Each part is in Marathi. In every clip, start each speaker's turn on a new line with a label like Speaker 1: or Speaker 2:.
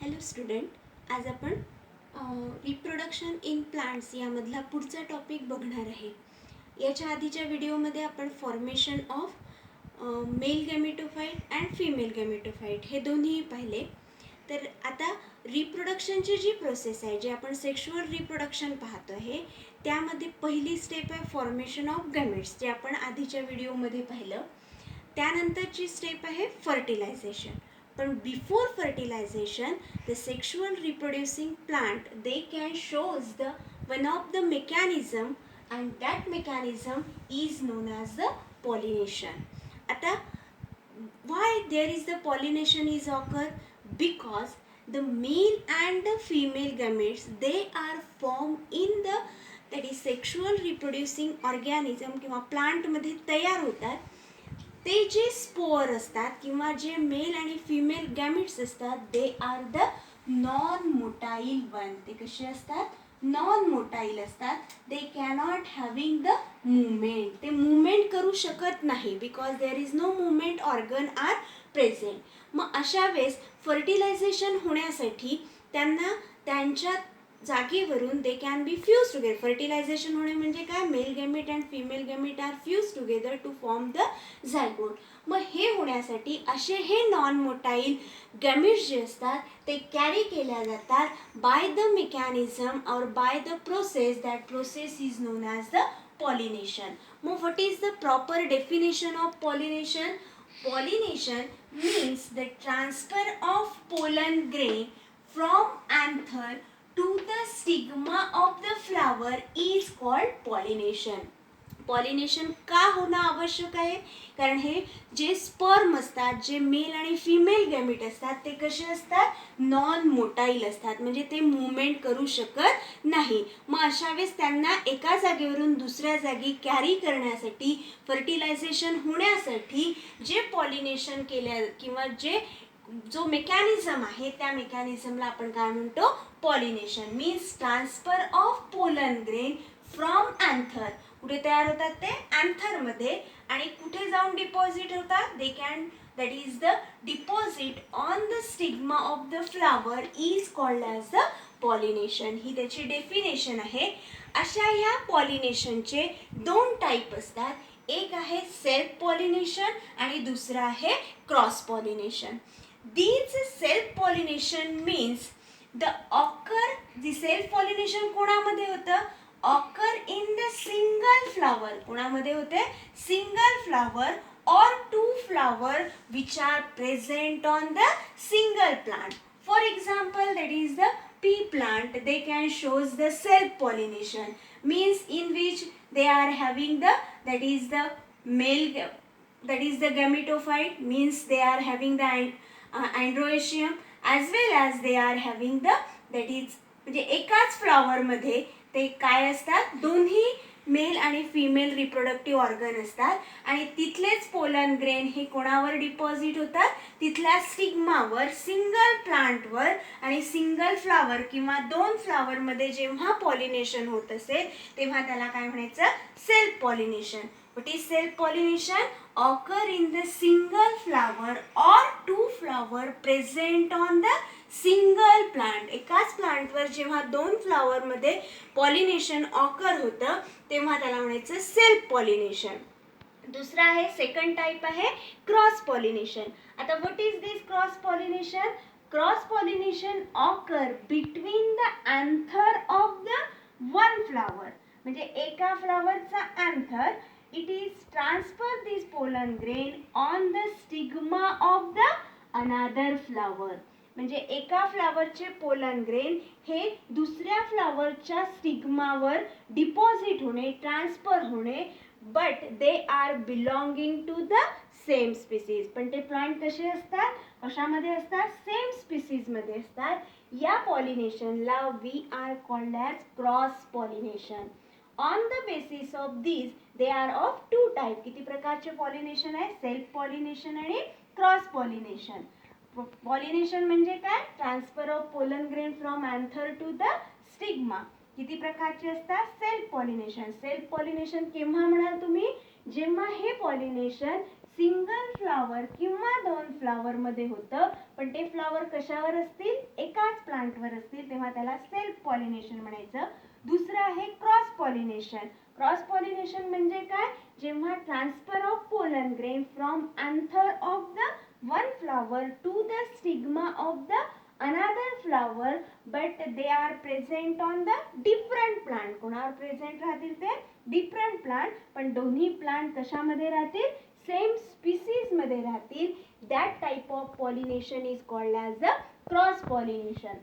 Speaker 1: हॅलो स्टुडंट, आज आपण रिप्रोडक्शन इन प्लांट्स यामधला पुढचा टॉपिक बघणार आहे. याच्या आधीच्या व्हिडिओमध्ये आपण formation of male gametophyte and female gametophyte हे दोन्ही पाहिले. तर आता रिप्रोडक्शनची जी प्रोसेस आहे, जे आपण सेक्शुअल रिप्रोडक्शन पाहतो आहे, त्यामध्ये पहिली स्टेप आहे फॉर्मेशन ऑफ गॅमेट्स, जे आपण आधीच्या व्हिडिओमध्ये पाहिलं. त्यानंतरची स्टेप आहे फर्टिलायझेशन. पण before fertilisation the sexual reproducing plant they can shows the one of the mechanism, and that mechanism is known as the pollination. आता why there is the pollination is occur? Because the male and the female gametes they are formed in the that is sexual reproducing organism किंवा प्लांट मध्ये तयार होतात. ते जे स्पोअर असतात किंवा जे मेल आणि फिमेल गॅमेट्स असतात they are the non motile one. ते कसे असतात? नॉन मोटाईल असतात. They cannot having the movement. ते मुवमेंट करू शकत नाही because there is no movement organ are present. मग अशा वेळेस फर्टिलायझेशन होण्यासाठी त्यांना त्यांच्या जागेवरून they can be fuse together. Fertilisation होणे म्हणजे काय? Male gamete and female gamete are fuse together to form the zygote. मग हे होण्यासाठी असे हे नॉन मोटाईल गॅमेट्स जे असतात ते कॅरी केल्या जातात by the mechanism or by the process. That process is known as the pollination. मग what is the proper definition of pollination? Pollination means the transfer of pollen grain from anther to the stigma of the flower is called pollination. Pollination का होणं आवश्यक आहे? कारण हे जे स्पर्म असतात, जे मेल आणि फिमेल गॅमेट असतात ते कसे असतात? नॉन मोटाईल असतात, म्हणजे ते मुवमेंट करू शकत नाही. मग अशा वेळेस त्यांना एका जागेवरून दुसऱ्या जागी कॅरी करण्यासाठी, फर्टिलायझेशन होण्यासाठी जे पॉलिनेशन केल्या किंवा जो मेकॅनिझम आहे त्या मेकॅनिझमला आपण काय म्हणतो? Pollination. Means transfer of pollen grain from anther. कुठे तयार होतात ते? अँथरमध्ये. आणि कुठे जाऊन डिपॉझिट होतात? They can that is the deposit on the stigma of the flower is called as the pollination. ही त्याची डेफिनेशन आहे. अशा ह्या पॉलिनेशनचे दोन टाईप असतात. एक आहे सेल्फ पॉलिनेशन आणि दुसरा आहे cross pollination. These self-pollination means the self-pollination कोणामध्ये होतं? Occur in the single flower. कोणामध्ये होते? Single flower or two flower which are present on the single plant. For example, that is the pea plant. They can shows the self-pollination. Means in which they are having the that is the male that is the gametophyte. Means they are having the androecium as well as they are having the that is म्हणजे एकाच फ्लॉवर मध्ये ते काय असतात? दोन्ही मेल आणि फिमेल रिप्रोडक्टिव्ह ऑर्गन असतात आणि तिथलेच पोलन ग्रेन हे कोणावर डिपॉझिट होतात? तिथल्या स्टिग्मावर, सिंगल प्लांटवर. आणि सिंगल फ्लॉवर किंवा दोन फ्लॉवरमध्ये जेव्हा पॉलिनेशन होत असेल तेव्हा त्याला काय म्हणायचं? Self pollination. What is self-pollination? Occur in the single flower or two flower present on the single plant. एकाच प्लांटवर जेव्हा दोन फ्लॉवरमध्ये पॉलिनेशन ऑकर होतं तेव्हा त्याला म्हणायचं सेल्फ पॉलिनेशन. दुसरा आहे सेकंड टाईप आहे क्रॉस पॉलिनेशन. आता what is this cross pollination? Cross pollination occur between the anther of the one flower. म्हणजे एका फ्लॉवरचा anther. It is transfer this pollen grain on the stigma of the another flower. म्हणजे एका फ्लॉवरचे पोलन ग्रेन हे दुसऱ्या फ्लॉवरच्या स्टिग्मावर डिपॉझिट होणे, ट्रान्सफर होणे. But they are belonging to the same species. पण ते प्लांट कसे असतात? कशामध्ये असतात? सेम स्पीसीजमध्ये असतात. या पॉलिनेशनला we are called as cross pollination. On the basis of these, they are of two type. किती प्रकारचे पॉलिनेशन आहे? सेल्फ पॉलिनेशन आणि क्रॉस पॉलिनेशन. पॉलिनेशन म्हणजे काय? Transfer of pollen grain from anther to the stigma. किती प्रकारचे असतात? Self pollination. सेल्फ पॉलिनेशन केव्हा म्हणाल तुम्ही? जेव्हा हे पॉलिनेशन सिंगल फ्लावर किंवा 2 फ्लावर मध्ये होतं, पण ते फ्लावर कशावर असतील, एकाच प्लांटवर असतील, तेव्हा त्याला सेल्फ पॉलिनेशन म्हणायचं. दुसरं आहे क्रॉस पॉलिनेशन. क्रॉस पॉलिनेशन म्हणजे काय, जेव्हा transfer of pollen grain from anther of the one flower to the stigma of the another flower but they are present on the different plant. कोणावर प्रेझेंट राहतील ते डिफरंट प्लांट, पण दोन्ही प्लांट कशामध्ये राहतील, सेम स्पीसीज मध्ये राहतील. That type of pollination is called as the cross pollination.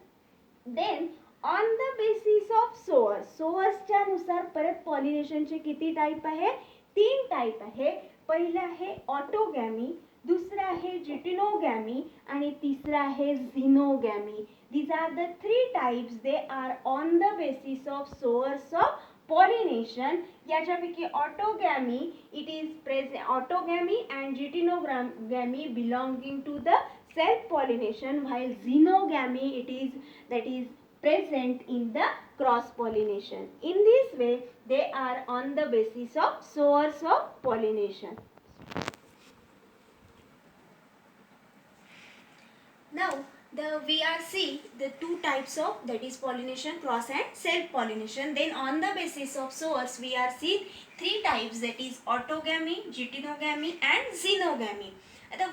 Speaker 1: Then on the basis of सोअर्सच्या नुसार परत पॉलिनेशनचे किती टाइप आहे, 3 टाइप आहे. पहिलं आहे ऑटोगॅमी, दुसरा आहे जिटिनोगॅमी आणि तिसरा आहे xenogamy. These are the 3 types. They are on the basis of source of pollination. याच्यापैकी autogamy, it is present, autogamy and geitonogamy belonging to the self pollination, while xenogamy that is present in the cross pollination. In this way they are on the basis of source of pollination. Now we are see the 2 types of, that is pollination, cross and self pollination. Then on the basis of source we are see 3 types, that is autogamy, jitinogamy and xenogamy.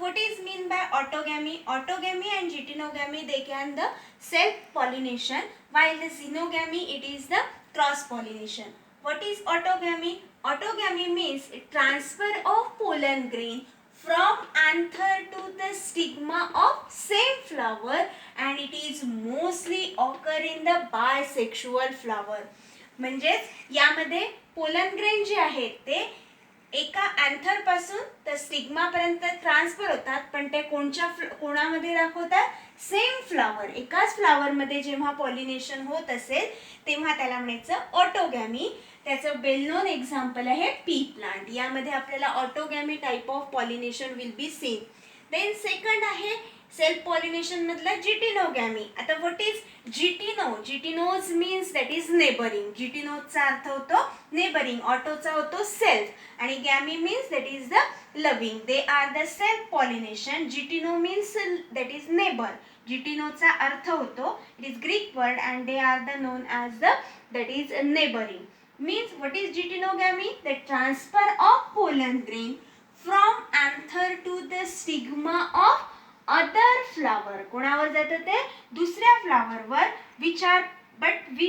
Speaker 1: What is mean by autogamy? Autogamy and jitinogamy, they can the self pollination, while the xenogamy it is the cross pollination. What is autogamy? Autogamy means transfer of pollen grain from anther to the stigma of same flower and it is mostly occur in the bisexual flower. म्हणजेच यामध्ये पोलन ग्रेन जे आहेत ते एका अँथर पासून तर स्टिग्मा पर्यंत ट्रान्सफर होतात, पण ते कोणामध्ये दाखवतात, सेम फ्लावर, एकाच फ्लावर मध्ये जेव्हा पॉलिनेशन होत असेल तेव्हा त्याला म्हणायचं ऑटोगॅमी. त्याचं वेल नोन एक्झाम्पल आहे पी प्लांट. यामध्ये आपल्याला autogamy type of pollination will be seen. Then second आहे सेल्फ पॉलिनेशन मधला जिटिनोगॅमी. आता what is geitono? Geitonos means that is neighbouring. जिटिनोजचा अर्थ होतो नेबरिंग, ऑटोचा होतो सेल्फ आणि gamy means that is the loving. They are the self pollination. Geitono means that is neighbour. जिटिनोचा अर्थ होतो, it is Greek word and they are the non as the that is neighbouring. Means what is jitinogamy? The transfer of pollen grain from anther to the stigma of other flower. कोणावर जातं ते, दुसऱ्या फ्लावरवर. which are but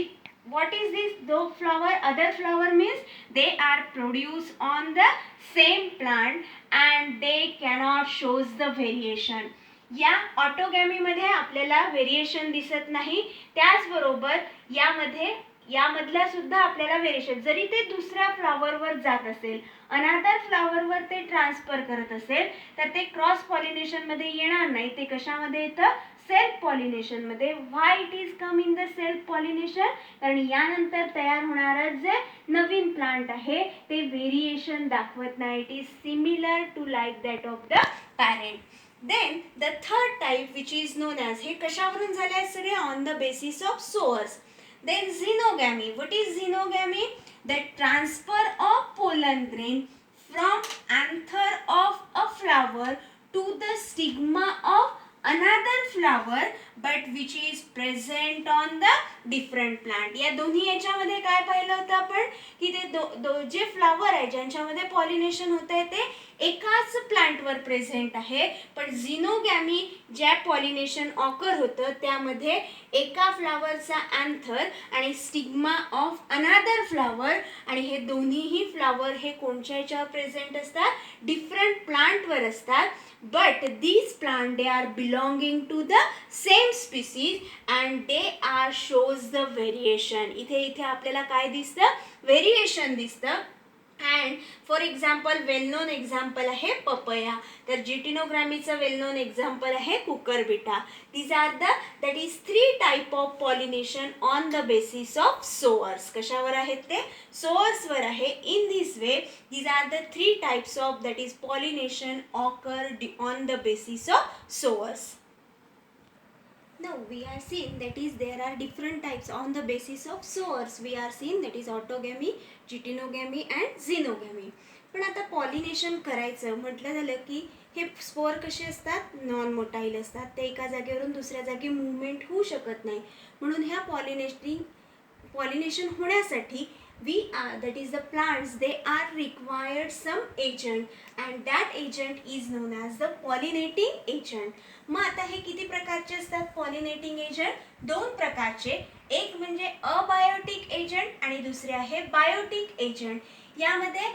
Speaker 1: what is this though flower? Other flower means they are produced on the same plant and they cannot shows the variation. या ऑटोगॅमी मध्ये आपल्याला व्हेरिएशन दिसत नाही. त्याचबरोबर यामधला सुद्धा आपल्याला व्हेरिएशन, जरी ते दुसऱ्या फ्लावरवर जात असेल, अनादर फ्लावरवर ते ट्रान्सफर करत असेल, तर ते क्रॉस पॉलिनेशन मध्ये येणार नाही. ते कशामध्ये येतं, सेल्फ पॉलिनेशन मध्ये. Why it is come in the self pollination? कारण यानंतर तयार होणारं जे नवीन प्लांट आहे ते व्हेरिएशन दाखवत नाही. It is similar to like that of the parent. Then the third type which is known as, हे कशावरून झाले आहे सगळे, on the basis of source. Then xenogamy. What is xenogamy? The transfer of pollen grain from anther of a flower to the stigma of another flower but which is present on the different plant. या दोन्ही याच्यामध्ये काय पाहिलं होतं आपण की ते जे फ्लावर आहे ज्यांच्यामध्ये पॉलिनेशन होत आहे ते एकाच प्लांटवर प्रेझेंट आहे, पण झिनोगॅमी ज्या पॉलिनेशन ऑकर होतं त्यामध्ये एका फ्लावरचा अँथर आणि स्टिग्मा ऑफ अनादर फ्लावर, आणि हे दोन्हीही फ्लावर हे कोणत्या याच्यावर प्रेझेंट असतात, डिफरंट प्लांटवर असतात. But these plants they are belonging to the same species and they are shows the variation. इथे आपल्याला काय दिसतं, व्हेरिएशन दिसतं. and for example well known example आहे पपया. तर जिटिनोग्रामीचं well known example आहे Cucurbita. these are the that is 3 type of pollination on the basis of source. कशावर आहेत ते, source वर आहे. in this way these are the 3 types of that is pollination occur on the basis of source. Now we are seeing that is there are different types on the basis of source. We are seeing that is autogamy, jitinogamy and xenogamy. पण आता पॉलिनेशन करायचं म्हटलं झालं की हे स्पोर कसे असतात, नॉन मोटाईल असतात, ते एका जागेवरून दुसऱ्या जागी मूवमेंट होऊ शकत नाही. म्हणून ह्या पॉलिनेशन होण्यासाठी that is the plants, they are required some agent and that agent is known as the pollinating agent. मग आता हे किती प्रकारचे असतात पॉलिनेटिंग एजंट? दोन प्रकारचे. एक म्हणजे अबायोटिक एजंट आणि दुसरे आहे बायोटिक एजंट. यामध्ये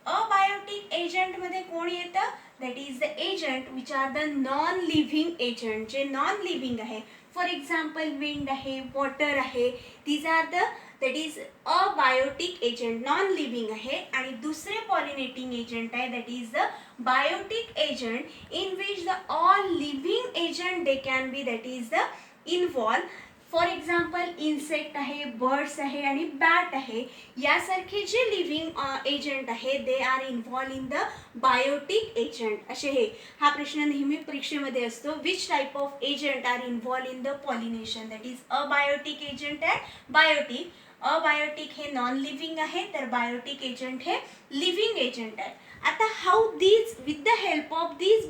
Speaker 1: अबायोटिक एजंट मध्ये कोण येतं? That is the agent which are the non living agent, जे नॉन लिव्हिंग आहे. फॉर एक्झाम्पल विंड आहे, वॉटर आहे, these are the that is abiotic agent, non living आहे. आणि दुसरे पॉलिनेटिंग एजंट आहे that is the biotic agent in which the all living agent they can be that is the involve. For example insect आहे, बर्ड्स आहे आणि बॅट आहे, यासारखे जे लिव्हिंग एजंट आहे they are involve in the biotic agent. असे हा प्रश्न नेहमी परीक्षेमध्ये असतो. Which type of agent are involve in the pollination? That is abiotic agent and biotic. Abiotic हे नॉन लिव्हिंग आहे, तर बायोटिक एजंट हे लिव्हिंग एजंट आहे. आता how these with the help of these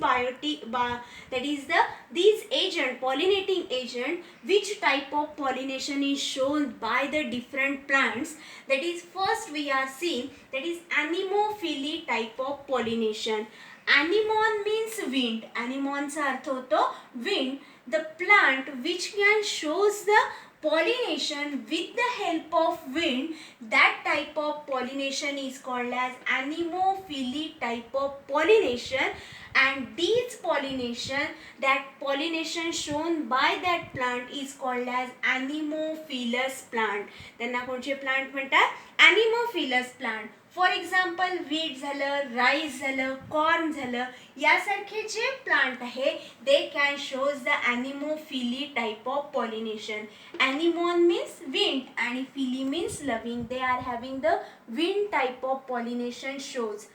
Speaker 1: that is these agent, pollinating agent, which type of pollination is shown by the different plants? That is, first we are seeing that is anemophily type of pollination. Anemone means wind. Anemone चा अर्थ होतो wind. The plant which can shows the pollination with the help of wind, that type of pollination is called as anemophily type of pollination. And these that pollination shown by that plant is called as anemophilous plant. त्यांना कोणते प्लांट म्हणतात? anemophilous plant. For example wheat झालं, राईस झालं, कॉर्न झालं, यासारखे जे प्लांट आहे they can shows the anemophily type of pollination. Anemon means wind आणि phily means loving. They are having the wind type of pollination shows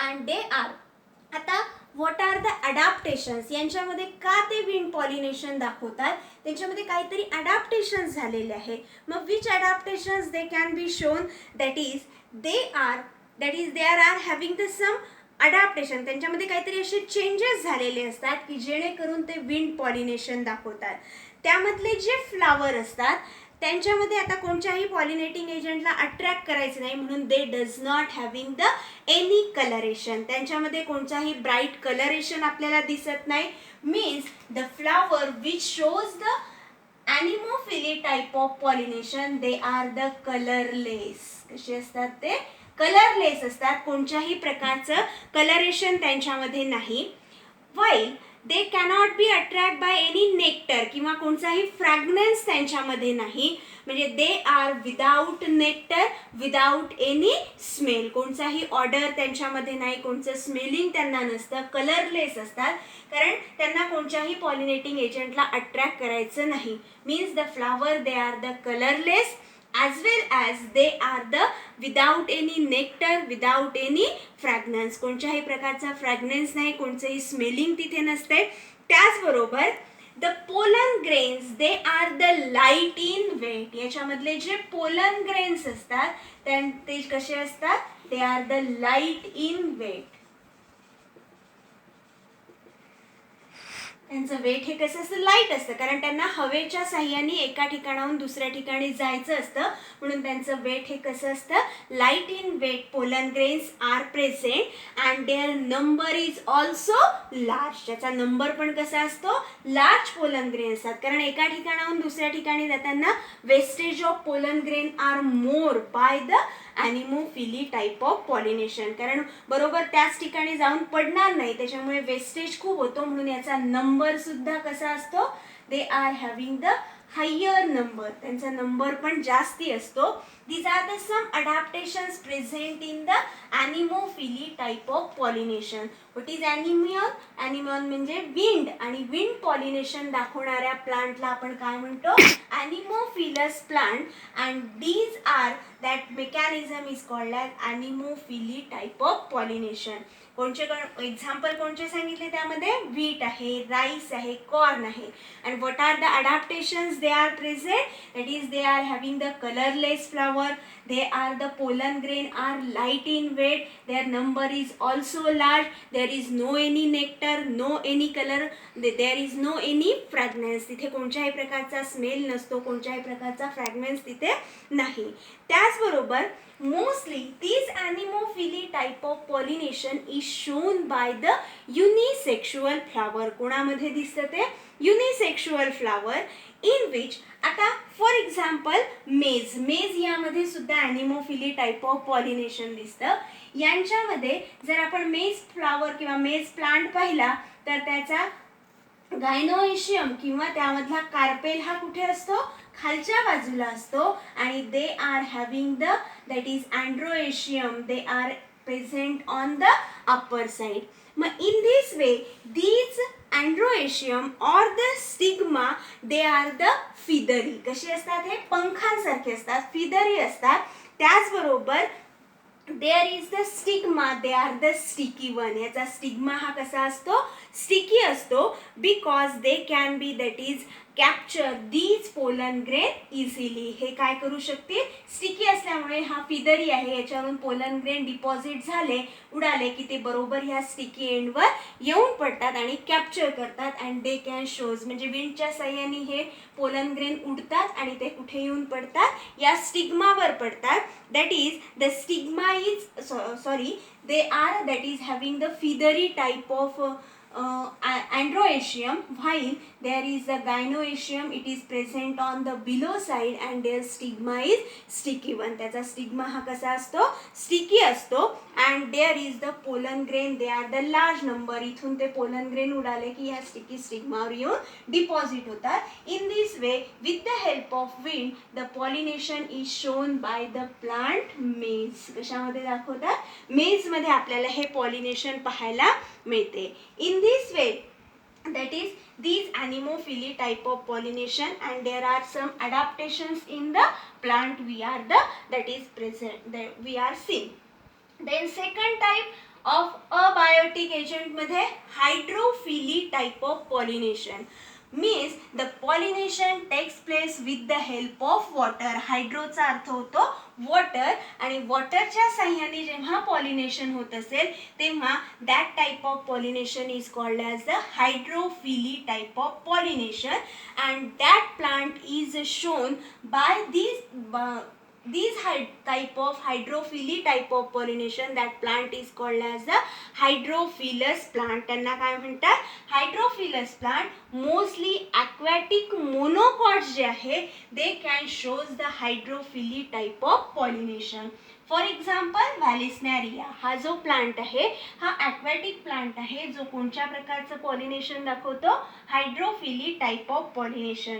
Speaker 1: and they are. आता व्हॉट आर द अडॅप्टेशन्स? यांच्यामध्ये का ते विंड पॉलिनेशन दाखवतात? त्यांच्यामध्ये काहीतरी अडॅप्टेशन्स झालेले आहे. मग which adaptations they can be shown? That is they are having the some adaptation. त्यांच्यामध्ये काहीतरी असे चेंजेस झालेले असतात की जेणेकरून ते विंड पॉलिनेशन दाखवतात. त्यामधले जे फ्लावर असतात त्यांच्यामध्ये आता कोणत्याही पॉलिनेटिंग एजंटला अट्रॅक्ट करायचं नाही, म्हणून they does not having the any colouration. त्यांच्यामध्ये कोणताही ब्राईट कलरेशन आपल्याला दिसत नाही. Means the flower which shows the anemophily type of pollination they are the colourless. कसे असतात ते? कलरलेस असतात. कोणत्याही प्रकारचं कलरेशन त्यांच्यामध्ये नाही. While they cannot be attract by any nectar, किंवा कोणताही फ्रॅग्रन्स त्यांच्यामध्ये नाही. म्हणजे they are without nectar, without any smell. कोणताही ऑर्डर त्यांच्यामध्ये नाही, कोणतं स्मेलिंग त्यांना नसतं. कलरलेस असतात कारण त्यांना कोणत्याही पॉलिनेटिंग एजंटला अट्रॅक्ट करायचं नाही. Means the flower they are the colourless as well as they are the without any nectar, without any fragrance. कोणत्याही प्रकारचा फ्रॅग्रन्स नाही, कोणतेही स्मेलिंग तिथे नसते. त्याचबरोबर the pollen grains they are the light in weight. याच्यामधले जे पोलन ग्रेन्स असतात ते कसे असतात? They are the light in weight. त्यांचं वेट हे कसं असतं? लाईट असतं, कारण त्यांना हवेच्या साह्याने एका ठिकाणाहून दुसऱ्या ठिकाणी जायचं असतं, म्हणून त्यांचं वेट हे कसं असतं? Light in weight. Pollen grains are present and their number is also large. त्याचा नंबर पण कसा असतो? लार्ज पोलन ग्रेन असतात, कारण एका ठिकाणाहून दुसऱ्या ठिकाणी जाताना wastage of pollen grain are more by the anemophily type of pollination. कारण बरोबर त्याच ठिकाणी जाऊन पडणार नाही, त्याच्यामुळे वेस्टेज खूप होतो, म्हणून याचा नंबर सुद्धा कसा असतो? They are having the higher number. त्यांचा नंबर पण जास्ती असतो. These are the some adaptations present in the anemophily type of pollination. What is anemone? Anemone म्हणजे विंड, आणि विंड पॉलिनेशन दाखवणाऱ्या प्लांटला आपण काय म्हणतो? Anemophilous plant. And that mechanism is called as anemophily type of pollination. कोणचे एक्झाम्पल कोणचे सांगितले त्यामध्ये? व्हीट आहे, राईस आहे, कॉर्न आहे. And what are the adaptations they are present? That is they are having the colourless flower, they are the pollen grain are light in weight, their number is also large, there is no any nectar, no any color, there is no any fragrance. तिथे कोणत्याही प्रकारचा स्मेल नसतो, कोणत्याही प्रकारचा फ्रॅग्रन्स तिथे नाही. त्याचबरोबर mostly these anemophily type of pollination is shown by the unisexual flower. कोणामध्ये दिसतं ते? युनिसेक्शुअल फ्लावर इन विच, आता फॉर एक्झाम्पल मेज यामध्ये सुद्धा ॲनिमोफिली टाईप ऑफ पॉलिनेशन दिसतं. यांच्यामध्ये जर आपण मेज फ्लावर किंवा मेज प्लांट पाहिला तर त्याचा गायनोएशियम किंवा त्यामधला कार्पेल हा कुठे असतो? खालच्या बाजूला असतो. आणि they are having the that is androecium, they are present on the upper side. मग in this way these androecium or the stigma they are the feathery. कशी असतात? हे पंखांसारखे असतात, फिदरी असतात. त्याचबरोबर there is the stigma, they are the sticky one. याचा स्टिग्मा हा कसा असतो? स्टिकी असतो. Because they can be that is capture these pollen grain easily. हे काय करू शकतील? स्टिकी असल्यामुळे हा फिदरी आहे, याच्यावरून पोलन ग्रेन डिपॉझिट झाले, उडाले की ते बरोबर ह्या स्टिकी एंडवर येऊन पडतात आणि कॅप्चर करतात. अँड दे कॅन शोज, म्हणजे विंडच्या साह्याने हे पोलन ग्रेन उडतात आणि ते कुठे येऊन पडतात? या स्टिग्मावर पडतात. That is the stigma is sorry they are that is having the feathery type of androecium, while there is the gynoecium, it is present on the below side and their stigma is sticky one. त्याचा स्टिग्मा हा कसा असतो? स्टिकी असतो. and there is the pollen grain, they are the large number. इथून ते पोलन ग्रेन उडाले की ह्या स्टिकी स्टिग्मावर येऊन डिपॉझिट होतात. in this way with the help of wind the pollination is shown by the plant maize. कशामध्ये दाखवतात? मेज मध्ये आपल्याला हे पॉलिनेशन पाहायला मिळते. in this way that is these anemophily type of pollination and there are some adaptations in the plant we are the that is present that we are seeing. Then second type of abiotic agent मध्ये hydrophily type of pollination means the pollination takes place with the help of water. हायड्रोचा अर्थ होतो वॉटर, आणि वॉटरच्या साह्याने जेव्हा पॉलिनेशन होत असेल तेव्हा that type of pollination is called as the hydrophily type of pollination. And that plant is shown by these type of hydrophily type of pollination. That plant is called as the hydrophilous plant. त्यांना काय म्हणतात? Hydrophilous plant. Mostly aquatic monocots जे आहे they can shows the hydrophily type of pollination. For example vallisneria हा जो प्लांट आहे हा ॲक्वॅटिक प्लांट आहे, जो कोणत्या प्रकारचं पॉलिनेशन दाखवतो? Hydrophily type of pollination.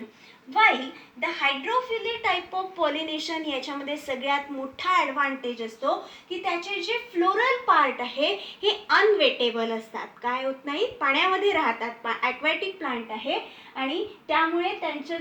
Speaker 1: While the hydrophily type of pollination याच्यामध्ये सगळ्यात मोठा ॲडव्हान्टेज असतो की त्याचे जे फ्लोरल पार्ट आहे हे अनवेटेबल असतात. काय होत नाही? पाण्यामध्ये राहतात. ॲक्वॅटिक प्लांट आहे आणि त्यामुळे त्यांचं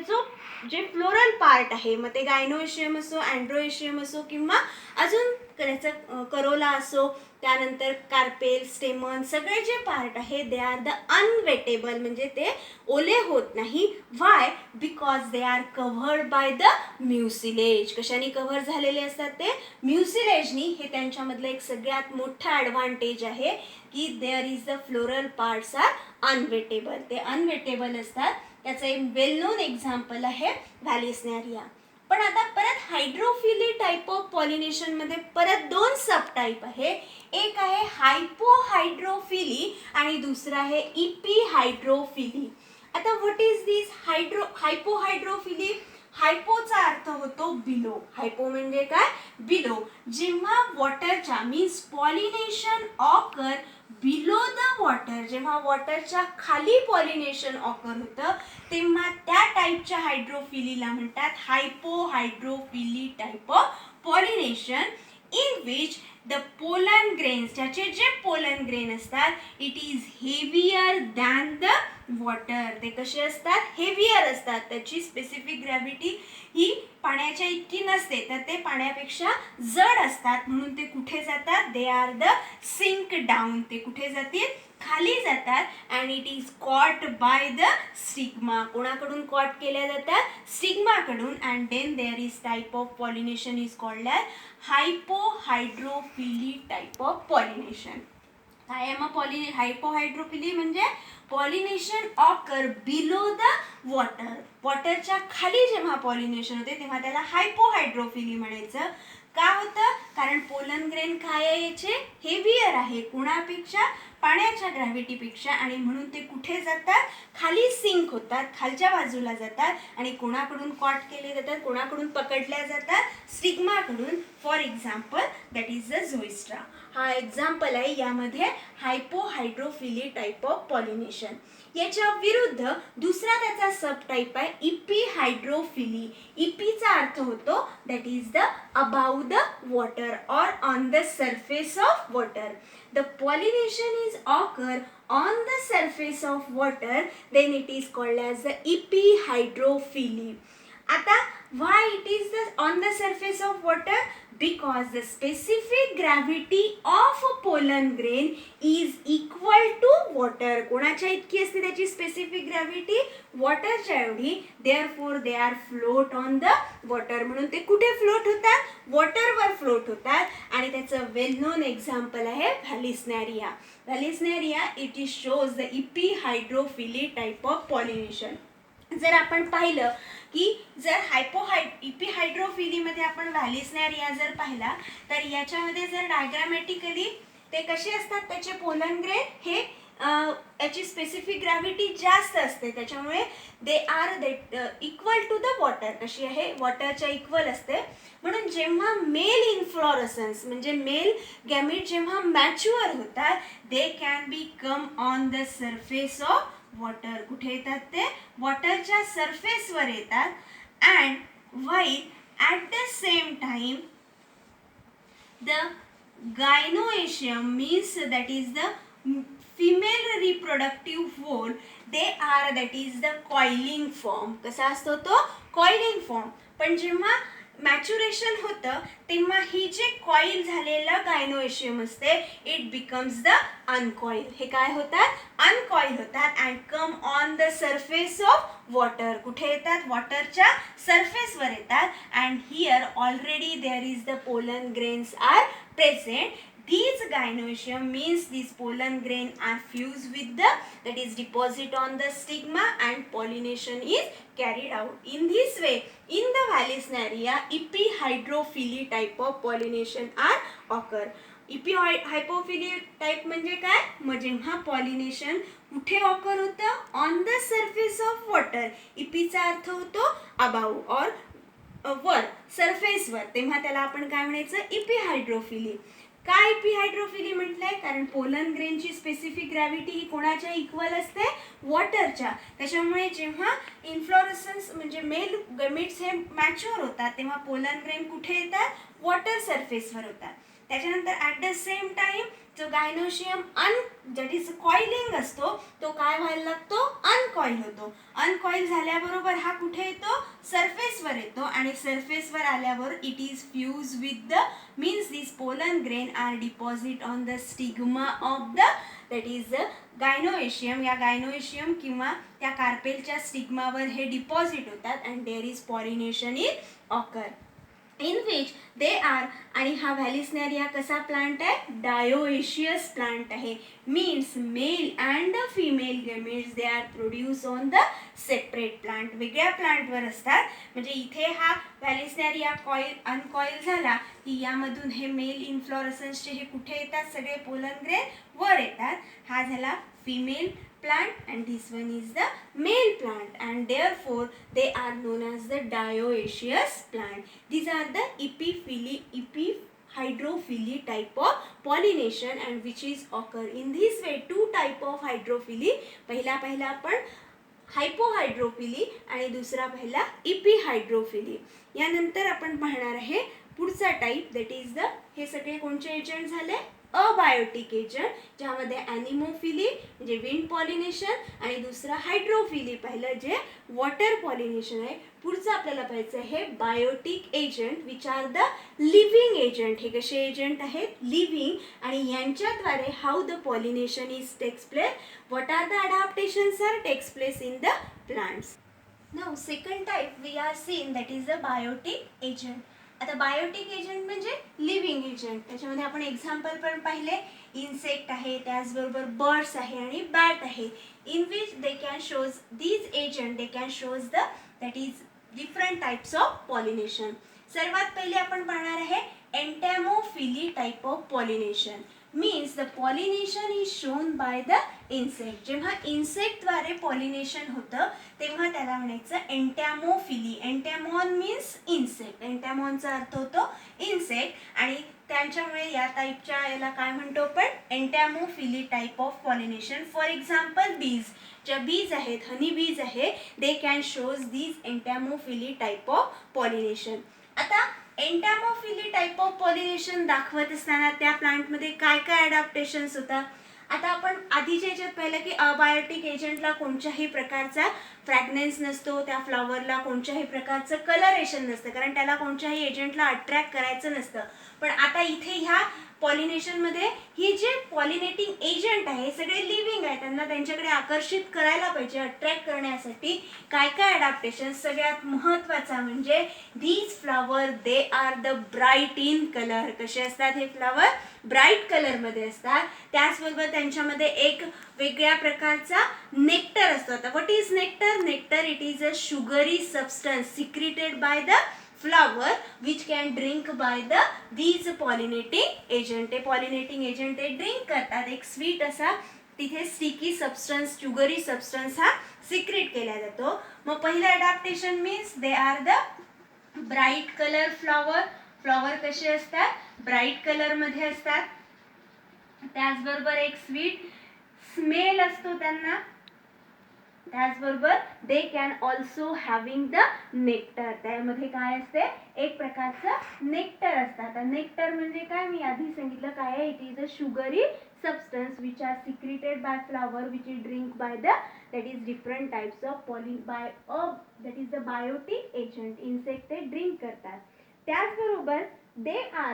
Speaker 1: जे फ्लोरल पार्ट आहे, मग ते गायनोएशियम असो, अँड्रोएशियम असो किंवा अजून त्याचं करोला असो, त्यानंतर कार्पेल, स्टेमन, सगळे जे पार्ट आहे दे आर द अनवेटेबल, म्हणजे ते ओले होत नाही. Why? Because they are covered by the mucilage. कशाने कव्हर झालेले असतात ते? म्युसिलेजनी. हे त्यांच्यामधलं एक सगळ्यात मोठा ॲडव्हान्टेज आहे की there is the floral parts are unwettable. ते अनवेटेबल असतात. याचं एक वेल नोन एक्झाम्पल आहे व्हॅलिस्नॅरिया. पण आता परत हायड्रोफिली टाईप ऑफ पॉलिनेशन मध्ये परत दोन सब टाईप आहे. एक आहे हायपोहायड्रोफिली आणि दुसरा आहे इपिहायड्रोफिली. आता व्हॉट इज दिस हायपोहायड्रोफिली? हायपोचा अर्थ होतो बिलो. हायपो म्हणजे काय? बिलो. जेव्हा वॉटरच्या means pollination occur below the water, जेव्हा वॉटरच्या खाली पॉलिनेशन ऑकर होतं तेव्हा त्या टाईपच्या हायड्रोफिलीला म्हणतात hypohydrophily type of pollination, in which the pollen grains, ज्याचे जे पोलन ग्रेन असतात, it is heavier than the water. ते कसे असतात? हेवियर असतात. त्याची स्पेसिफिक ग्रॅव्हिटी ही पाण्याच्या इतकी नसते, तर ते पाण्यापेक्षा जड असतात. म्हणून ते कुठे जातात? They are the sink down. ते कुठे जातील? खाली जातात. And it is caught by the stigma. कोणाकडून कॉट केल्या जातात? स्टिग्माकडून. And then there is type of pollination is called as hypohydrophily type of pollination. काय आहे मग हायपोहायड्रोफिली म्हणजे pollination occur below the water. वॉटरच्या खाली जेव्हा पॉलिनेशन होते तेव्हा त्याला हायपोहायड्रोफिली म्हणायचं. का होतं? कारण पोलन ग्रेन काय आहे? याचे हेवियर आहे कुणापेक्षा? पाण्याच्या ग्रॅव्हिटीपेक्षा. आणि म्हणून ते कुठे जातात? खाली सिंक होतात, खालच्या बाजूला जातात. आणि कोणाकडून कॉट केले जातात? कोणाकडून पकडल्या जातात? स्टिग्माकडून. For example that is the zostera. हा एक्झाम्पल आहे यामध्ये हायपोहायड्रोफिली टाईप ऑफ पॉलिनेशन. याच्या विरुद्ध दुसरा त्याचा सब टाईप आहे इपिहायड्रोफिली. इपीचा अर्थ होतो that is the above the water or on the surface of water. The pollination is occur on the surface of water, then it is called as the epihydrophily. आता why it is on the surface of water? Because the specific gravity of a pollen grain is equal to water. कोणाच्या इतकी असते त्याची स्पेसिफिक ग्रॅव्हिटी? वॉटरच्या एवढी. Therefore they are float on the water. म्हणून ते कुठे फ्लोट होतात? वॉटरवर फ्लोट होतात. आणि त्याचं वेल नोन एक्झाम्पल आहे vallisneria. Vallisneria it is shows the epihydrophily type of pollination. जर आपण पाहिलं की जर इपिहायड्रोफिलीमध्ये आपण व्हॅलिस्नेरिया जर पाहिला तर याच्यामध्ये जर डायग्रामॅटिकली ते कसे असतात? त्याचे पोलन ग्रेन हे याची स्पेसिफिक ग्रॅव्हिटी जास्त असते, त्याच्यामुळे they are equal to the water. कशी आहे? वॉटरच्या इक्वल असते. म्हणून जेव्हा मेल इन्फ्लोरसन्स म्हणजे मेल गॅमीट जेव्हा मॅच्युअर होतात, they can be come on the surface of water. कुठे येतात ते? वॉटरच्या सरफेसवर येतात. And while at the same time the gynoecium means that is the female reproductive whole, they are that is the coiling form. कसा असतो तो? Coiling form. पण जेव्हा मॅच्युरेशन होतं तेव्हा ही जे कॉईल झालेलं गायनोएशियम असते इट बिकम्स द अनकॉईल. हे काय होतात? अनकॉईल होतात. And come on the surface of water. कुठे येतात? वॉटरच्या सरफेसवर येतात. And here already there is the pollen grains are present. These gynoecium means these pollen grain are fused with the that is deposit on the stigma and pollination is carried out. In this way, in the Vallisneria, epihydrophily type of pollination are occur. Epihydrophily type म्हणजे काय? मग जेव्हा पॉलिनेशन कुठे ऑकर होतं? On the surface of water. इपीचा अर्थ होतो अबाव और वर, सरफेसवर. तेव्हा त्याला आपण काय म्हणायचं? इपिहायड्रोफिली. काय इपिहायड्रोफिली म्हटलंय? कारण पोलन ग्रेनची स्पेसिफिक ग्रॅव्हिटी ही कोणाच्या इक्वल असते? वॉटरच्या. त्याच्यामुळे जेव्हा इन्फ्लोरसन्स म्हणजे मेल गमीट्स हे मॅच्युअर होतात तेव्हा पोलन ग्रेन कुठे येतात? वॉटर सरफेसवर होतात. त्याच्यानंतर ॲट द सेम टाइम जो गायनोशियम दॅट इज कॉइलिंग असतो तो काय व्हायला लागतो? अनकॉईल होतो. अनकॉईल झाल्याबरोबर हा कुठे येतो? सरफेसवर येतो. आणि सरफेसवर आल्यावर it is fuse with the means this pollen grain are deposit on the stigma of the that is the gynoecium. या गायनोएशियम किंवा त्या कार्पेलच्या स्टिग्मावर हे डिपॉझिट होतात. And there is pollination is occur in which they are. आणि हा व्हॅलिस्नेरिया कसा प्लांट आहे? डायोएशियस प्लांट आहे. Means male and female gametes they are produce on the separate plant. वेगळ्या प्लांटवर असतात. म्हणजे इथे हा व्हॅलिस्नेरिया अनकॉईल झाला की यामधून हे मेल इन्फ्लोरसन्सचे हे कुठे येतात? सगळे पोलन ग्रेन वर येतात. हा झाला female plant and this one is the male plant and therefore they are known as the dioecious plant. These are the epihydrophily type of pollination and which is occur in this way. Two type of hydrophily. पहिला आपण हायपोहायड्रोफिली आणि दुसरा पहिला इपिहायड्रोफिली. यानंतर आपण पाहणार आहे पुढचा टाईप दॅट इज द, हे सगळे कोणते एजंट झाले, अबायोटिक एजंट, ज्यामध्ये ॲनिमोफिली म्हणजे विंड पॉलिनेशन आणि दुसरा हायड्रोफिली पाहिलं जे वॉटर पॉलिनेशन आहे. पुढचं आपल्याला पाहायचं आहे biotic agent which are the living agent. हे कसे एजंट आहेत, लिव्हिंग, आणि यांच्याद्वारे how the pollination is takes place, what are the adaptations are takes place in the plants. Now second type we are seen that is the biotic agent. आता बायोटिक एजंट म्हणजे लिव्हिंग एजंट. त्याच्यामध्ये आपण एक्झाम्पल पण पाहिले, इन्सेक्ट आहे, त्याचबरोबर बर्ड्स आहे आणि बॅट आहे, in which they can shows these agent, they can shows the that is different types of pollination. सर्वात पहिले आपण पाहणार आहे entomophily type of pollination. Means the pollination is shown by the insect. जेव्हा इन्सेक्टद्वारे पॉलिनेशन होतं तेव्हा त्याला म्हणायचं एंटॅमोफिली. एंटॅमॉन मीन्स इन्सेक्ट, एंटॅमॉनचा अर्थ होतो इन्सेक्ट, आणि त्यांच्यामुळे या टाईपच्या याला काय म्हणतो आपण, entomophily type of pollination. For example bees, ज्या बीज आहेत, हनी बीज आहे, they can shows these entomophily type of pollination. आता एंटॅमोफिली टाईप ऑफ पॉलिनेशन दाखवत असताना त्या प्लांटमध्ये काय काय अडॅप्टेशन्स होतात. आता आपण आधीच्या याच्यात पाहिलं की अबायोटिक एजंटला कोणत्याही प्रकारचा फ्रॅग्रन्स नसतो, त्या फ्लॉवरला कोणत्याही प्रकारचं कलरेशन नसतं, कारण त्याला कोणत्याही एजंटला अट्रॅक्ट करायचं नसतं. पण आता इथे ह्या पॉलिनेशनमध्ये ही जे पॉलिनेटिंग एजंट आहे सगळे लिव्हिंग आहे, त्यांना त्यांच्याकडे आकर्षित करायला पाहिजे, अट्रॅक्ट करण्यासाठी काय काय अडॅप्टेशन. सगळ्यात महत्त्वाचा म्हणजे धीज flower they are the bright in colour. कसे असतात हे फ्लॉवर, ब्राईट कलरमध्ये असतात. त्याचबरोबर त्यांच्यामध्ये एक वेगळ्या प्रकारचा नेक्टर असतो. आता what is nectar, nectar it is a sugary substance secreted by the flower which can drink by the these pollinating agent. ते पॉलिनेटिंग एजंट ते ड्रिंक करतात, एक स्वीट असा तिथे स्टिकी सबस्टन्स, शुगरी सबस्टन्स हा सिक्रेट केला जातो. मग पहिलं adaptation means they are the bright colour flower. Flower कसे असतात, ब्राईट कलर मध्ये असतात. त्याचबरोबर एक स्वीट स्मेल असतो त्यांना. त्याचबरोबर they can also having the nectar. त्यामध्ये काय असते, एक प्रकारचं नेक्टर असतात. नेक्टर म्हणजे काय, मी आधी सांगितलं काय आहे, it is a sugary substance which are secreted by flower which is drink by the that is different types of by that is the biotic agent. Insect ते ड्रिंक करतात. त्याचबरोबर they are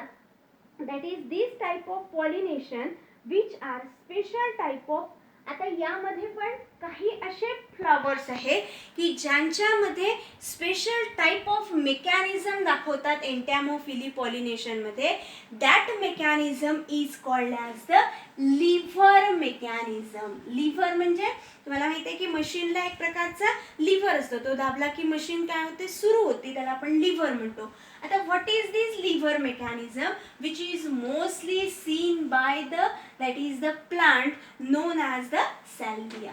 Speaker 1: that is this type of pollination which are special type of. आता यामध्ये पण काही असे फ्लॉवर्स आहेत की ज्यांच्यामध्ये स्पेशल टाइप ऑफ मेकॅनिझम दाखवतात एंटॅमोफिली पॉलिनेशनमध्ये. That mechanism is called as the lever mechanism. Lever म्हणजे तुम्हाला माहिती आहे की मशीनला एक प्रकारचा लिव्हर असतो, तो दाबला की मशीन काय होते, सुरू होते, त्याला आपण लिव्हर म्हणतो. आता what is this lever mechanism which is mostly seen by the that is the plant known as the salvia.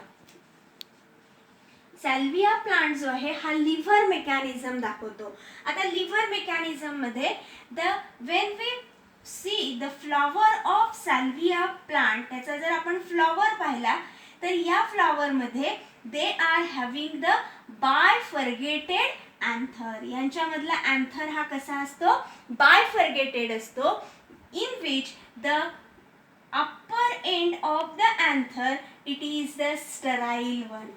Speaker 1: Salvia plant जो आहे हा लिव्हर मेकॅनिझम दाखवतो. आता लिव्हर मेकॅनिझम मध्ये when we see the flower of salvia plant, त्याचा जर आपण फ्लॉवर पाहिला तर या फ्लॉवर मध्ये they are having the bifurcated anther. यांच्यामधला anther हा कसा असतो, bifurcated असतो, in which the upper end of the anther it is the sterile one.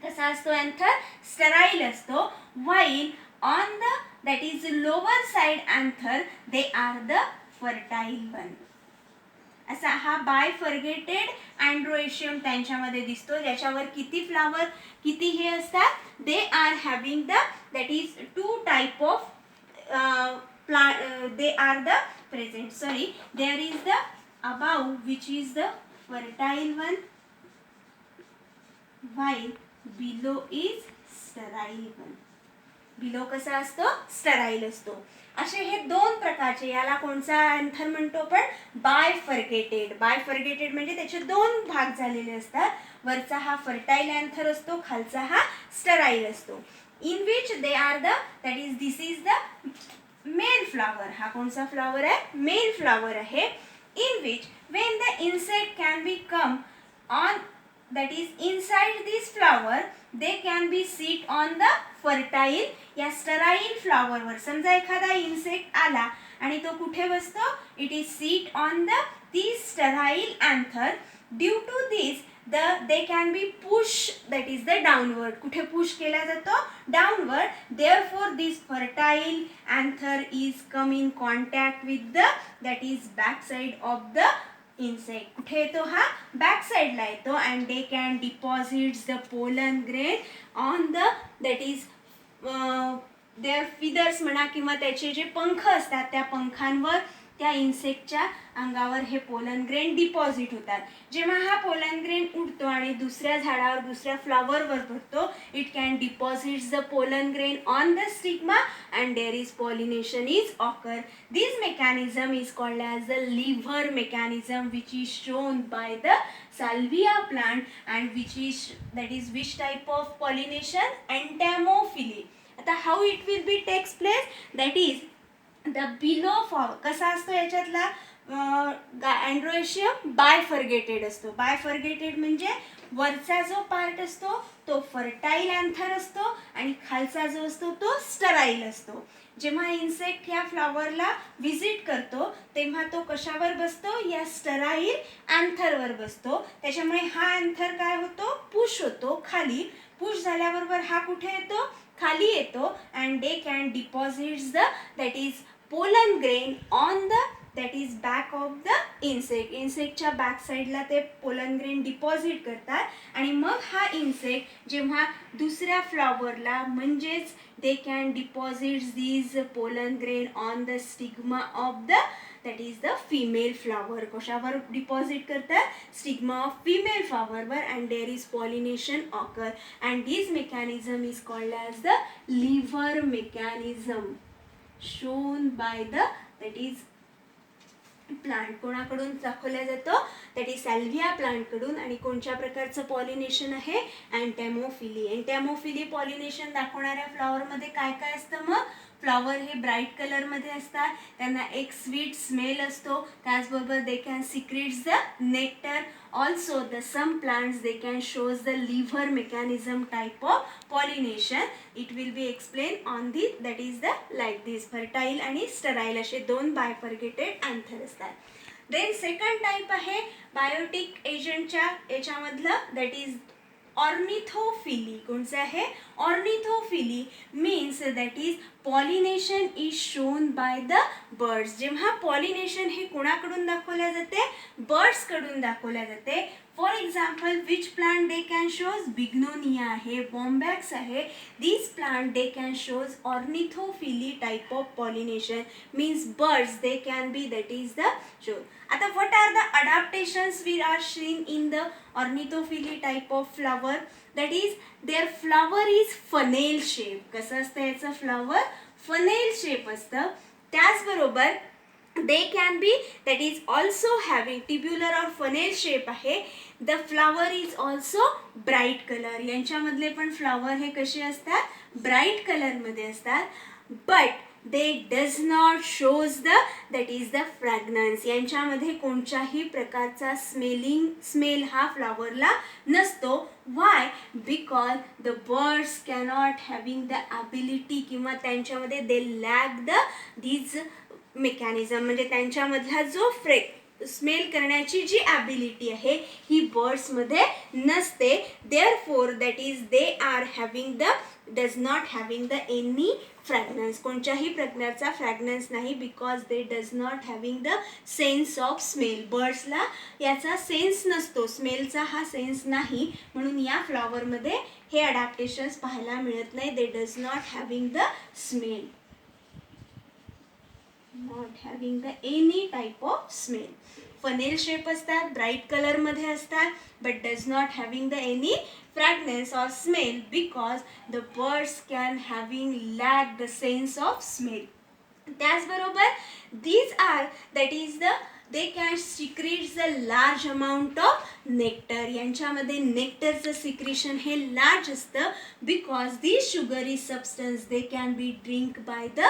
Speaker 1: कसा असतो anther, sterile असतो. while on the that is lower side anther they are the fertile one. असा हा बायफर्गेटेड अँड्रोएशियम त्यांच्यामध्ये दिसतो, ज्याच्यावर किती फ्लावर, किती हे असतात, they are having the that is two type of they are the present. Sorry, there is the above which is the fertile one, while below is sterile one. below कसा असतो, स्टराईल असतो. असे हे दोन प्रकारचे, याला कोणचा अँथर म्हणतो आपण, बायफर्गेटेड. बायफर्गेटेड म्हणजे त्याचे दोन भाग झालेले असतात, वरचा हा फर्टाईल अँथर असतो, खालचा हा स्टराईल असतो. In which they are the that is this is the male flower. हा कोणता फ्लॉवर आहे, मेल फ्लॉवर आहे. In which when the insect can be come on that is inside this flower they can be sit on the fertile या sterile flower वर. समजा एखादा insect आला आणि तो कुठे बसतो, it is sit on the sterile anther. Due to this they can be push, that is the downward. कुठे push केला जातो, downward. Therefore this fertile anther is come in contact with the, that is back side of the insect. कुठे येतो हा, back side ला येतो and they can deposit the pollen grain on the, that is their feathers म्हणा किंवा त्याचे जे पंख असतात त्या पंखांवर त्या इन्सेक्टच्या अंगावर हे पोलन ग्रेन डिपॉझिट होतात. जेव्हा हा पोलन ग्रेन उडतो आणि दुसऱ्या झाडावर दुसऱ्या फ्लॉवरवर पडतो, it can deposit the pollen grain on the stigma and there is pollination is occur. This mechanism is called as the lever mechanism which is shown by the salvia plant and which is, that is which type of pollination, entomophily. आता how it will be takes place, that is the below flower. कसा असतो याच्यातला अँड्रोएशियम बायफर्गेटेड असतो. बायफर्गेटेड म्हणजे वरचा जो पार्ट असतो तो फर्टाईल अँथर असतो आणि खालचा जो असतो तो स्टराईल असतो. जेव्हा इन्सेक्ट या फ्लॉवरला व्हिजिट करतो तेव्हा तो कशावर बसतो, या स्टराईल अँथरवर बसतो. त्याच्यामुळे हा अँथर काय होतो, पुश होतो खाली. पुश झाल्याबरोबर हा कुठे येतो, खाली येतो and they can deposit the, that is pollen grain on the, that is back of the insect. इन्सेक्टच्या बॅक साईडला ते पोलन ग्रेन डिपॉझिट करतात आणि मग हा इन्सेक्ट जेव्हा दुसऱ्या फ्लॉवरला, म्हणजेच they can deposit these pollen grain on the stigma of the, that is the female flower. कशावर डिपॉझिट करतात, स्टिग्मा ऑफ female flower वर, and there is pollination occur and this mechanism is called as the liver mechanism shown by the, that is plant. कोणाकडून दाखवला जातो, दॅट इज सॅल्व्हिया प्लांट कडून. आणि कोणत्या प्रकारचं पॉलिनेशन आहे, एंटॅमोफिली. एंटॅमोफिली पॉलिनेशन दाखवणाऱ्या फ्लॉवरमध्ये काय काय असतं, मग फ्लॉवर हे ब्राईट कलरमध्ये असतात, त्यांना एक स्वीट स्मेल असतो, त्याचबरोबर they can secrets the nectar. Also the some plants they can shows the liver mechanism type of pollination. It will be explained on the, that is the like this fertile आणि sterile असे दोन बायफर्गेटेड अँथर असतात. Then second type आहे बायोटिक एजंटच्या याच्यामधलं, that is ऑर्निथोफिली. कोणचं आहे, ornithophily means that is pollination is shown by the birds. जेव्हा पॉलिनेशन हे कोणाकडून दाखवल्या जाते, बर्ड्स कडून दाखवल्या जाते. For example which plant they can shows, bignonia आहे, बॉम्बॅक्स आहे. This plant they can shows ornithophily type of pollination means birds they can be, that is the show. आता what are the adaptations we are seen in the ornithophily type of flower, that is their flower is funnel shape. कसं असतं याचं फ्लॉवर, फनेल शेप असतं. त्याचबरोबर they can be, that is also having tubular or funnel shape आहे. the flower is also bright color. यांच्यामधले पण फ्लॉवर हे कसे असतात, ब्राईट कलर मध्ये असतात. but they does not shows the, that is the fragrance. यांच्यामध्ये कोणत्याही प्रकारचा स्मेल हा फ्लॉवरला नसतो. why, because the birds cannot having the ability किंवा त्यांच्यामध्ये they lack the these mechanism, म्हणजे त्यांच्यामधला जो स्मेल करण्याची जी ॲबिलिटी आहे ही बर्ड्समध्ये नसते. Therefore that is they are having the, does not having the any fragrance. कोणत्याही प्रकारचा फ्रॅग्रन्स नाही, because they does not having the sense of smell. बर्ड्सला याचा सेन्स नसतो, स्मेलचा हा सेन्स नाही, म्हणून या फ्लॉवरमध्ये हे अडॅप्टेशन्स पाहायला मिळत नाही. दे does not having the smell, not having the any type of smell. funnel shape असतात, ब्राईट कलर मध्ये असतात, but does not having the any fragrance or smell because the birds can having lack the sense of smell. त्याचबरोबर these are, that is the they can secrets a large amount of nectar. यांच्यामध्ये नेक्टरचं सिक्रेशन हे लार्ज असतं because this sugary substance they can be drink by the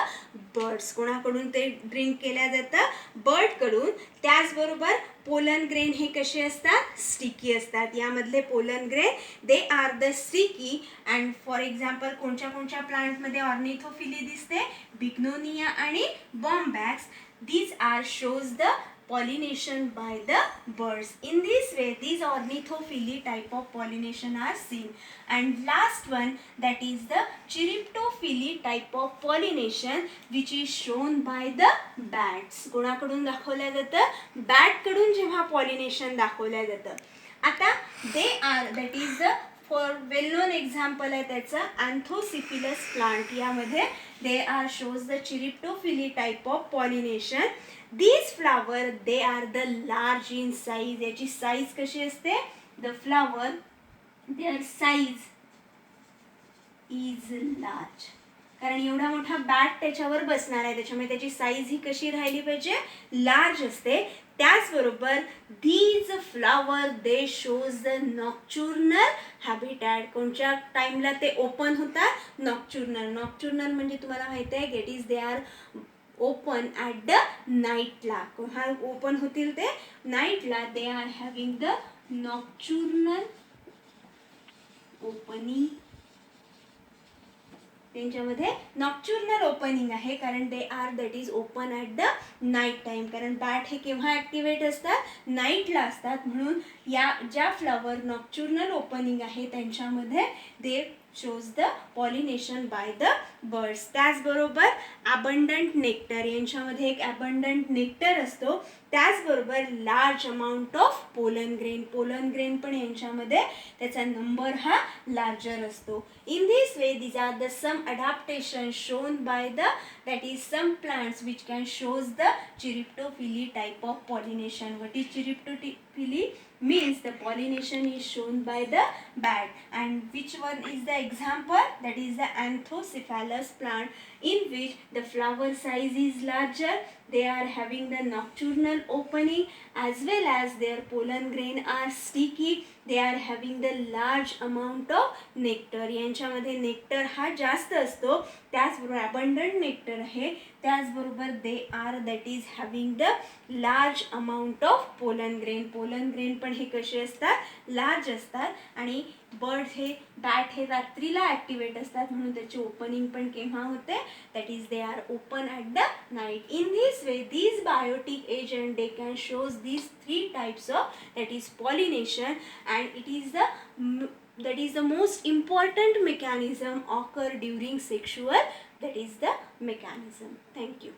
Speaker 1: birds. कोणाकडून ते ड्रिंक केल्या जातं? बर्डकडून. त्याचबरोबर पोलन ग्रेन हे कसे असतात? स्टिकी असतात. यामधले pollen grain they are the sticky. And for example कोणत्या कोणत्या प्लांटमध्ये ऑर्निथोफिली दिसते? बिग्नोनिया आणि बॉम्बॅक्स. These are shows the pollination by the birds. In this way these ornithophily type of pollination are seen. And last one, that is the chiroptophily type of pollination which is shown by the bats. कोणाकडून दाखवल्या जातं? बॅट कडून जेव्हा पॉलिनेशन दाखवल्या जातं. आता they are, that is the for well known example आहे त्याचं अँथोसिफिलस प्लांट. यामध्ये they are shows the chiropterophily type of pollination. These flower they are the large in size. याची साईज कशी असते? The flower their size is large. कारण एवढा मोठा बॅट त्याच्यावर बसणार आहे, त्याच्यामुळे त्याची साईज ही कशी राहिली पाहिजे? लार्ज असते. त्याचबरोबर these flower they shows the nocturnal habitat. कोणत्या टाईमला ते ओपन होतात? नॉक्चुर्नल. नॉक्चुर्नल म्हणजे तुम्हाला माहिती आहे get is they are open at the नाईटला. हा ओपन होतील ते नाईटला. They are having the nocturnal opening. त्यांच्यामध्ये नॉक्चुर्नल ओपनिंग आहे कारण they are that is open at the night time. कारण बॅट हे केव्हा ॲक्टिवेट असतात? नाईटला असतात. म्हणून या ज्या फ्लॉवर नॉक्चुर्नल ओपनिंग आहे त्यांच्यामध्ये दे shows the pollination by the birds. त्याचबरोबर abundant nectar. यांच्यामध्ये एक abundant nectar असतो. त्याचबरोबर large amount of pollen grain. Pollen grain पण यांच्यामध्ये त्याचा नंबर हा लार्जर असतो. In this way these are the some adaptations shown by the, that is some plants which can shows the chiroptophily type of pollination. What is chiroptophily? Means the pollination is shown by the bat. And which one is the example? That is the Anthocephalus plant, in which the flower size is larger. They are having the nocturnal opening as well as their pollen grain are sticky. They are having the large amount of nectar. यांच्यामध्ये नेक्टर हा जास्त असतो. त्याचबरोबर abundant nectar आहे. त्याचबरोबर they are that is having the large amount of pollen grain. pollen grain पण हे कसे असतात? लार्ज असतात. आणि बर्ड हे बॅट हे रात्रीला ॲक्टिवेट असतात म्हणून त्याची ओपनिंग पण केव्हा होते? That is they are open at the night. In this way these biotic agent they can shows these three types of, that is pollination, and it is the that is the most important mechanism occur during sexual, that is the mechanism. Thank you.